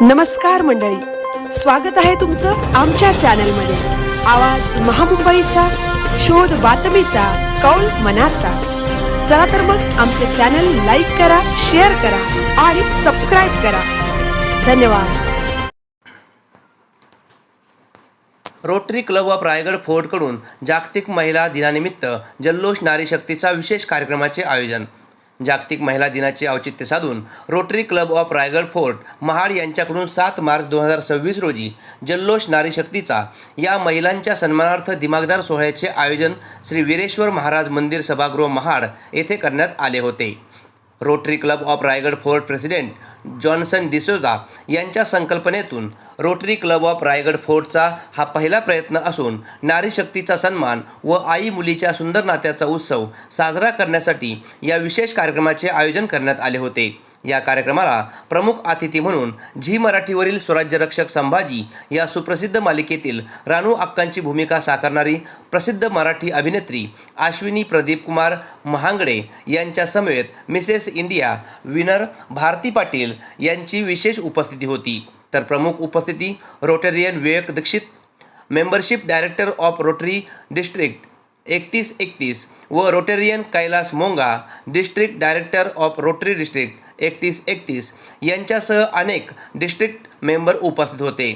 नमस्कार मंडळी, स्वागत आहे तुमचं आमच्या चॅनलमध्ये। आवाज महामुंबईचा, शोध बातमीचा, कौल मनाचा। चला तर मग आमचे चॅनल लाईक करा, शेअर करा आणि सबस्क्राईब करा। धन्यवाद। रोटरी क्लब ऑफ रायगड फोर्टकडून जागतिक महिला दिनानिमित्त जल्लोष नारी शक्तीचा विशेष कार्यक्रमाचे आयोजन। जागतिक महिला दिनाचे औचित्य साधून rotary club of Raigad fort Mahad यांच्याकडून 7 मार्च 2026 रोजी जल्लोष नारी शक्तीचा या महिलांच्या सन्मानार्थ दिमागदार सोहळ्याचे आयोजन श्री वीरेश्वर महाराज मंदिर सभागृह महाड येथे करण्यात आले होते। Rotary club of Raigad fort president Johnson D'Souza यांच्या संकल्पनेतून रोटरी क्लब ऑफ रायगड फोर्टचा हा पहिला प्रयत्न असून नारी शक्तीचा सन्मान व आई मुलीच्या सुंदर नात्याचा उत्सव साजरा करण्यासाठी या विशेष कार्यक्रमाचे आयोजन करण्यात आले होते। या कार्यक्रमाला प्रमुख अतिथी म्हणून झी मराठीवरील स्वराज्यरक्षक संभाजी या सुप्रसिद्ध मालिकेतील रानू अक्कांची भूमिका साकारणारी प्रसिद्ध मराठी अभिनेत्री अश्विनी प्रदीप कुमार महांगडे यांच्या समवेत Mrs India winner Bharati Patil यांची विशेष उपस्थिती होती। तर प्रमुख उपस्थिती Rotarian Vivek Dixit, membership director of Rotary district 3131 व Rotarian Kailas Monga, district director of Rotary district 3131 यांच्यासह अनेक डिस्ट्रिक्ट मेंबर उपस्थित होते।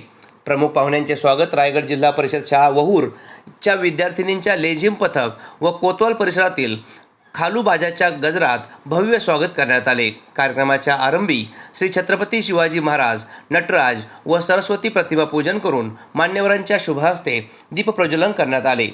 प्रमुख पाहुण्यांचे स्वागत रायगड जिल्हा परिषद शाळा वहूरच्या विद्यार्थिनींच्या लेझिम पथक व कोतवाल परिसरातील खालूबाजाच्या गजरात भव्य स्वागत करण्यात आले। कार्यक्रमाच्या आरंभी श्री छत्रपती शिवाजी महाराज, नटराज व सरस्वती प्रतिमा पूजन करून मान्यवरांच्या शुभहस्ते दीपप्रज्वलन करण्यात आले।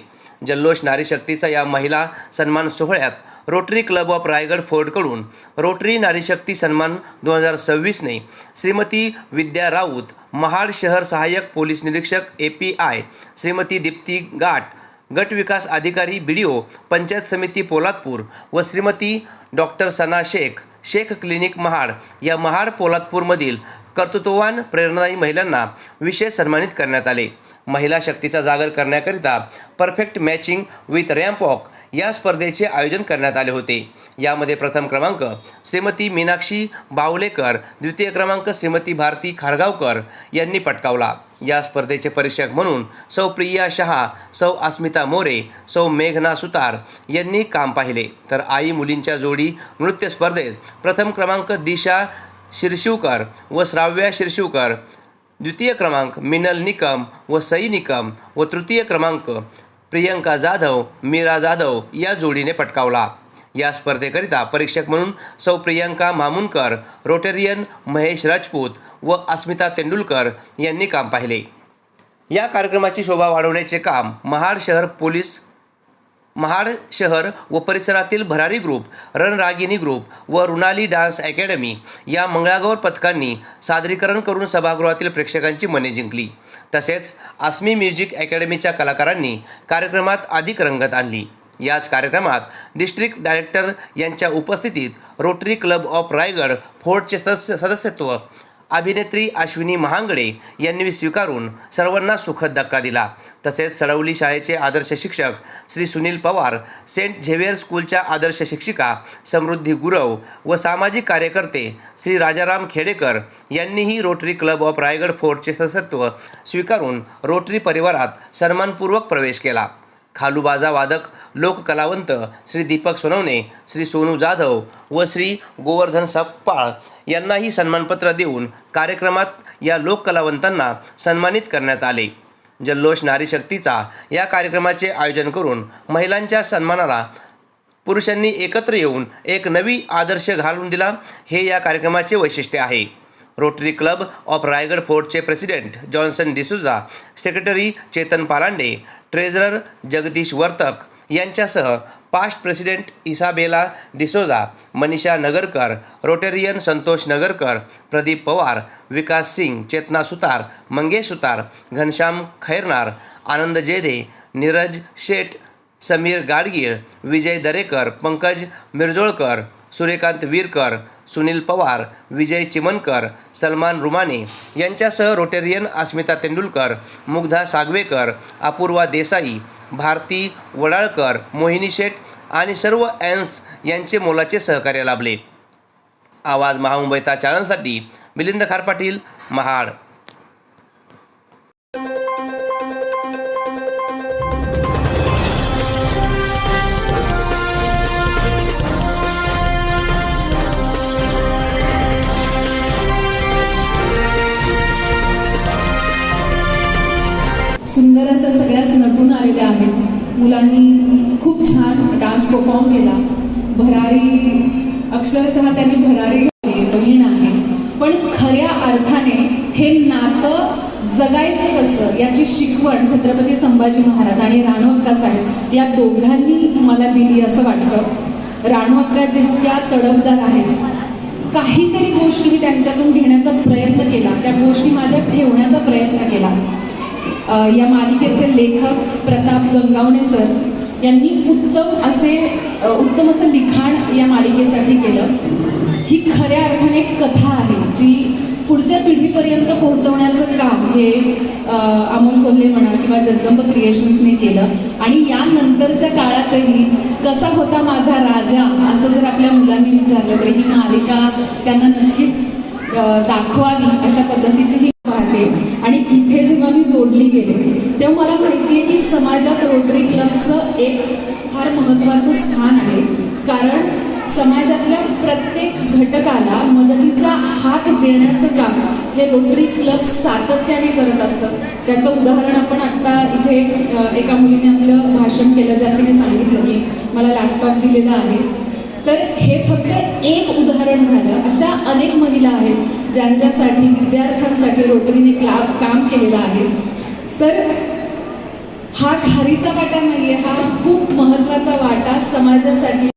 जल्लोष नारी शक्तीचा या महिला सन्मान सोहळ्यात रोटरी क्लब ऑफ रायगड फोर्टकडून रोटरी नारी शक्ती सन्मान 2026ने श्रीमती विद्या राऊत, महाड शहर सहाय्यक पोलीस निरीक्षक API, श्रीमती दीप्ती गाठ, गट विकास अधिकारी BDO पंचायत समिती पोलादपूर व श्रीमती डॉक्टर सना शेख क्लिनिक महाड या महाड पोलादपूरमधील कर्तृत्ववान प्रेरणादायी महिलांना विशेष सन्मानित करण्यात आले। महिला शक्तीचा जागर करण्याकरिता perfect matching with ramp walk या स्पर्धेचे आयोजन करण्यात आले होते। यामध्ये प्रथम क्रमांक श्रीमती मीनाक्षी बावलेकर, द्वितीय क्रमांक श्रीमती भारती खारगावकर यांनी पटकावला। या स्पर्धेचे परीक्षक म्हणून सौ प्रिया शहा, सौ अस्मिता मोरे, सौ मेघना सुतार यांनी काम पाहिले। तर आई मुलींच्या जोडी नृत्य स्पर्धेत प्रथम क्रमांक दिशा शिरशिवकर व श्राव्या शिरशिवकर, द्वितीय क्रमांक मिनल निकम व सई निकम व तृतीय क्रमांक प्रियंका जाधव, मीरा जाधव या जोडीने पटकावला। या स्पर्धेकरिता परीक्षक म्हणून सौ प्रियंका मामुनकर, रोटेरियन महेश राजपूत व अस्मिता तेंडुलकर यांनी काम पाहिले। या कार्यक्रमाची शोभा वाढवण्याचे काम महाड शहर व परिसरातील भरारी ग्रुप, रणरागिनी ग्रुप व रुणाली डान्स अकॅडमी या मंगळागौर पथकांनी सादरीकरण करून सभागृहातील प्रेक्षकांची मने जिंकली। तसेच आस्मी म्युझिक अकॅडमीच्या कलाकारांनी कार्यक्रमात अधिक रंगत आणली। याच कार्यक्रमात डिस्ट्रिक्ट डायरेक्टर यांच्या उपस्थितीत रोटरी क्लब ऑफ रायगड फोर्टचे सदस्यत्व अभिनेत्री अश्विनी महांगडे यांनी स्वीकारून सर्वांना सुखद धक्का दिला। तसेच सडवली शाळेचे आदर्श शिक्षक श्री सुनील पवार, सेंट झेवियर स्कूलच्या आदर्श शिक्षिका समृद्धी गुरव व सामाजिक कार्यकर्ते श्री राजाराम खेडेकर यांनीही रोटरी क्लब ऑफ रायगड फोर्टचे सदस्यत्व स्वीकारून रोटरी परिवारात सन्मानपूर्वक प्रवेश केला। खालूबाजा वादक लोककलावंत श्री दीपक सोनवणे, श्री सोनू जाधव व श्री गोवर्धन सपकाळ यांनाही सन्मानपत्र देऊन कार्यक्रमात या लोककलावंतांना सन्मानित करण्यात आले। जल्लोष नारी शक्तीचा या कार्यक्रमाचे आयोजन करून महिलांच्या सन्मानाला पुरुषांनी एकत्र येऊन एक नवी आदर्श घालून दिला, हे या कार्यक्रमाचे वैशिष्ट्य आहे। रोटरी क्लब ऑफ रायगड फोर्टचे president Johnson D'Souza, secretary Chetan Palande, treasurer Jagdish Vartak यांच्यासह past president Isabella D'Souza, Manisha Nagarkar, rotarian Santosh Nagarkar, Pradeep Pawar, Vikas Singh, Chetna Sutar, Mangesh Sutar, Ghanshyam Khairnar, Anand Jedhe, Neeraj Sheth, Sameer Gadgil, Vijay Darekar, Pankaj Mirjolkar, Suryakant Virkar, Sunil Pawar, Vijay Chimankar, Salman Rumane यांच्यासह रोटेरियन अस्मिता तेंडुलकर, मुग्धा सागवेकर, अपूर्वा देसाई, भारती वडाळकर, मोहिनी शेठ आणि सर्व ॲन्स यांचे मोलाचे सहकार्य लाभले। आवाज महामुंबईचा चॅनलसाठी मिलिंद खारपाटील, महाड. सुंदर अशा सगळ्याच नटून आलेल्या आहेत. मुलांनी खूप छान डान्स परफॉर्म केला. भरारी, अक्षरशः त्यांनी भरारी घातली, बहीण आहे. पण खऱ्या अर्थाने हे नातं जगायचं कसं याची शिकवण छत्रपती संभाजी महाराज आणि राणूअक्का साहेब या दोघांनी मला दिली असं वाटतं. राणूअक्का जितक्या तडफदार आहेत, काहीतरी गोष्टी मी त्यांच्यातून घेण्याचा प्रयत्न केला, त्या गोष्टी माझ्यात ठेवण्याचा प्रयत्न केला. या मालिकेचे लेखक प्रताप गंगावणे सर यांनी उत्तम असं लिखाण या मालिकेसाठी केलं. ही खऱ्या अर्थाने एक कथा आहे जी पुढच्या पिढीपर्यंत पोहोचवण्याचं काम हे अमोल कोल्हे म्हणा किंवा जगदंब क्रिएशन्सने केलं. आणि यानंतरच्या काळातही कसा होता माझा राजा असं जर आपल्या मुलांनी विचारलं तर ही मालिका त्यांना नक्कीच दाखवावी अशा पद्धतीची ही पाहते. आणि इथे जेव्हा मी जोडली गेले तेव्हा मला माहिती आहे की समाजात रोटरी क्लबचं एक फार महत्त्वाचं स्थान आहे. कारण समाजातल्या प्रत्येक घटकाला मदतीचा हात देण्याचं काम हे रोटरी क्लब सातत्याने करत असतं. त्याचं उदाहरण आपण आत्ता इथे एका मुलीने आपलं भाषण केलं, ज्यात तिने सांगितलं की मला लॅपटॉप दिलेला आहे. तर हे फक्त एक उदाहरण झालं. अशा अनेक महिला आहेत ज्यांच्यासाठी, विद्यार्थ्यांसाठी रोटरीने काम केलेलं आहे. तर हा खारीचा वाटा नाही आहे, हा खूप महत्त्वाचा वाटा समाजासाठी